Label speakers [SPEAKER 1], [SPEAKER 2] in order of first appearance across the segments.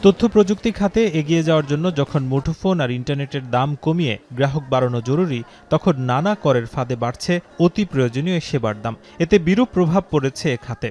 [SPEAKER 1] তথ্য প্রযুক্তি খাতে এগিয়ে যাওয়ার জন্য যখন মুঠোফোন আর ইন্টারনেটের দাম কমিয়ে গ্রাহক বাড়ানো জরুরি, তখন নানা করের ফাঁদে বাড়ছে অতি প্রয়োজনীয় সেবার দাম। এতে বিরূপ প্রভাব পড়েছে এ খাতে।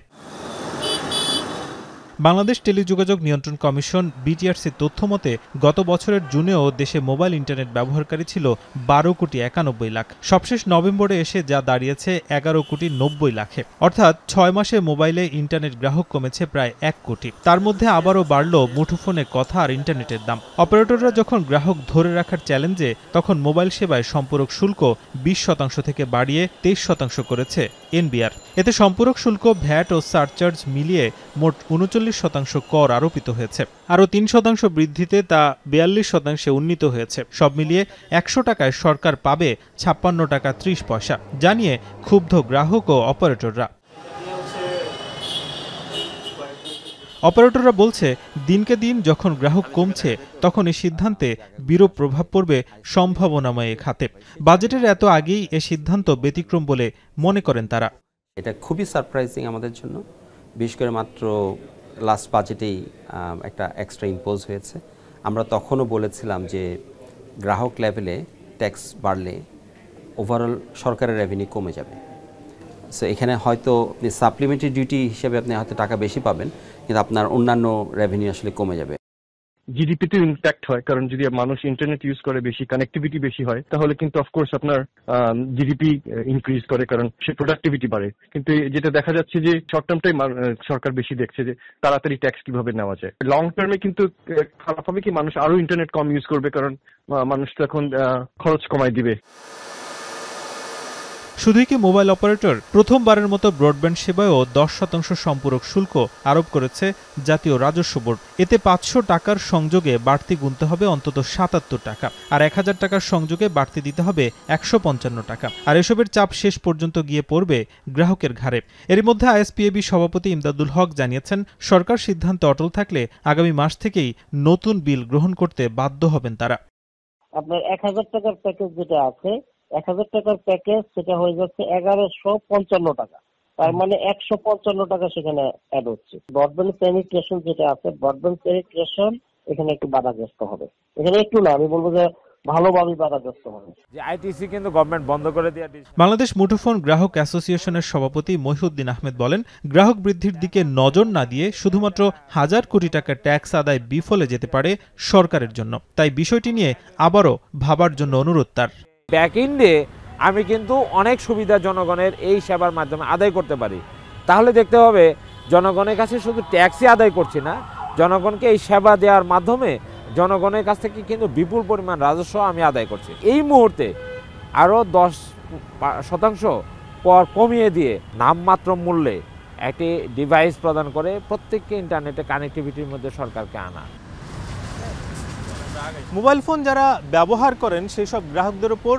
[SPEAKER 1] বাংলাদেশ টেলিযোগাযোগ নিয়ন্ত্রণ কমিশন বিটিআরসির তথ্য মতে গত বছরের জুনেও দেশে মোবাইল ইন্টারনেট ব্যবহারকারী ছিল 12,91,00,000 লাখ। সবশেষ নভেম্বরে এসে যা দাঁড়িয়েছে 11,90,00,000 লাখে। অর্থাৎ 6 মাসে মোবাইলে ইন্টারনেট গ্রাহক কমেছে প্রায় 1 কোটি। তার মধ্যে আবারও বাড়ল মুঠোফোনে কথা আর ইন্টারনেটের দাম। অপারেটররা যখন গ্রাহক ধরে রাখার চ্যালেঞ্জে, তখন মোবাইল সেবায় সম্পূরক শুল্ক 20% থেকে বাড়িয়ে 23% করেছে এনবিআর। এতে সম্পূরক শুল্ক, ভ্যাট ও সারচার্জ মিলিয়ে মোট 39% কর আরোপিত হয়েছে। আরও 3% বৃদ্ধিতে তা 42% উন্নীত হয়েছে। সব মিলিয়ে 100 টাকায় সরকার পাবে 56 টাকা 30 পয়সা, জানিয়ে ক্ষুব্ধ গ্রাহক ও অপারেটররা। অপারেটররা বলছে, দিনকে দিন যখন গ্রাহক কমছে, তখন এই সিদ্ধান্তে বিরূপ প্রভাব পড়বে সম্ভাবনাময় এ খাতে। বাজেটের এত আগেই এ সিদ্ধান্ত ব্যতিক্রম বলে মনে করেন তারা।
[SPEAKER 2] এটা খুবই সারপ্রাইজিং আমাদের জন্য, বিশেষ করে মাত্র লাস্ট বাজেটেই একটা এক্সট্রা ইম্পোজ হয়েছে। আমরা তখনও বলেছিলাম যে গ্রাহক লেভেলে ট্যাক্স বাড়লে ওভারঅল সরকারের রেভিনিউ কমে যাবে। সো এখানে হয়তো আপনি সাপ্লিমেন্টারি ডিউটি হিসেবে আপনি হয়তো টাকা বেশি পাবেন, কিন্তু আপনার অন্যান্য রেভিনিউ আসলে কমে যাবে।
[SPEAKER 3] জিডিপিতে ইম্প্যাক্ট হয়, কারণ যদি মানুষ ইন্টারনেট ইউজ করে, বেশি কানেক্টিভিটি বেশি হয়, তাহলে কিন্তু অফকোর্স আপনার জিডিপি ইনক্রিজ করে, কারণ সে প্রোডাক্টিভিটি বাড়ে। কিন্তু যেটা দেখা যাচ্ছে যে শর্ট টার্মটাই সরকার বেশি দেখছে যে তাড়াতাড়ি ট্যাক্স কিভাবে নেওয়া যায়। লং টার্মে কিন্তু খারাপ হবে কি, মানুষ আরো ইন্টারনেট কম ইউজ করবে, কারণ মানুষ তো এখন খরচ কমায় দিবে।
[SPEAKER 1] শুধুই কি মোবাইল অপারেটর, প্রথমবারের মতো ব্রডব্যান্ড সেবায়ও 10% সম্পূরক শুল্ক আরোপ করেছে জাতীয় রাজস্ব বোর্ড। এতে 500 টাকার সংযোগে বাড়তি গুনতে হবে অন্তত 77 টাকা, আর 1000 টাকার সংযোগে বাড়তি দিতে হবে 155 টাকা। আর এসবের চাপ শেষ পর্যন্ত গিয়ে পড়বে গ্রাহকের ঘাড়ে। এর মধ্যে আইএসপিএবি সভাপতি ইমদাদুল হক জানিয়েছেন, সরকার সিদ্ধান্তে অটল থাকলে আগামী মাস থেকেই নতুন বিল গ্রহণ করতে বাধ্য হবেন তারা।
[SPEAKER 4] আপনার 1000 টাকার প্যাকেজ যেটা আছে, 1000 টাকার প্যাকেজ সেটা হয়ে যাচ্ছে 1155 টাকা। তার মানে 155 টাকা সেখানে অ্যাড হচ্ছে। ব্রডব্যান্ড পেনিট্রেশন যেটা আছে, ব্রডব্যান্ড পেনিট্রেশন এখানে একটু বাধাগ্রস্ত হবে। এখানে একটু না, আমি বলবো যে ভালোভাবে বাধাগ্রস্ত হবে।
[SPEAKER 5] যে আইটিসি কিন্তু গভর্নমেন্ট বন্ধ করে দিয়ে।
[SPEAKER 1] বাংলাদেশ মুঠোফোন গ্রাহক অ্যাসোসিয়েশনের সভাপতি মহিউদ্দিন আহমেদ বলেন, গ্রাহক বৃদ্ধির দিকে নজর না দিয়ে শুধুমাত্র 1000 কোটি টাকার ট্যাক্স আদায় বিফলে যেতে পারে সরকারের জন্য। তাই বিষয়টি নিয়ে আবারও ভাবার জন্য অনুরোধ তার।
[SPEAKER 5] ব্যাকএন্ডে আমি কিন্তু অনেক সুবিধা জনগণের এই সেবার মাধ্যমে আদায় করতে পারি। তাহলে দেখতে হবে জনগণের কাছে শুধু ট্যাক্সই আদায় করছি না, জনগণকে এই সেবা দেওয়ার মাধ্যমে জনগণের কাছ থেকে কিন্তু বিপুল পরিমাণ রাজস্ব আমি আদায় করছি। এই মুহূর্তে আরও 10% কর কমিয়ে দিয়ে নামমাত্র মূল্যে একটি ডিভাইস প্রদান করে প্রত্যেককে ইন্টারনেটে কানেক্টিভিটির মধ্যে সরকারকে আনা।
[SPEAKER 6] মোবাইল ফোন যারা ব্যবহার করেন সেই সব গ্রাহকদের উপর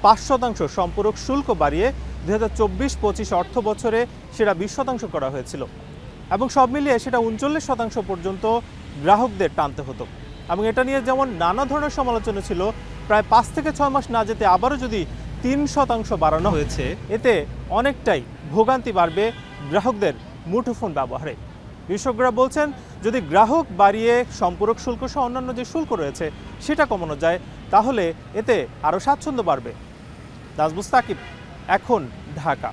[SPEAKER 6] 5% সম্পূরক শুল্ক বাড়িয়ে 2024-25 অর্থ বছরে সেটা 20% করা হয়েছিল, এবং সব মিলিয়ে সেটা 39% পর্যন্ত গ্রাহকদের টানতে হতো। এবং এটা নিয়ে যেমন নানা ধরনের সমালোচনা ছিল, প্রায় 5 থেকে 6 মাস না যেতে আবারও যদি 3% বাড়ানো হয়েছে, এতে অনেকটাই ভোগান্তি বাড়বে গ্রাহকদের মুঠোফোন ব্যবহারে। বিশেষজ্ঞরা বলছেন, যদি গ্রাহক বাড়িয়ে সম্পূরক শুল্ক সহ অন্যান্য যে শুল্ক রয়েছে সেটা কমানো যায়, তাহলে এতে আরও স্বাচ্ছন্দ্য বাড়বে। নাজমুস সাকিব, এখন, ঢাকা।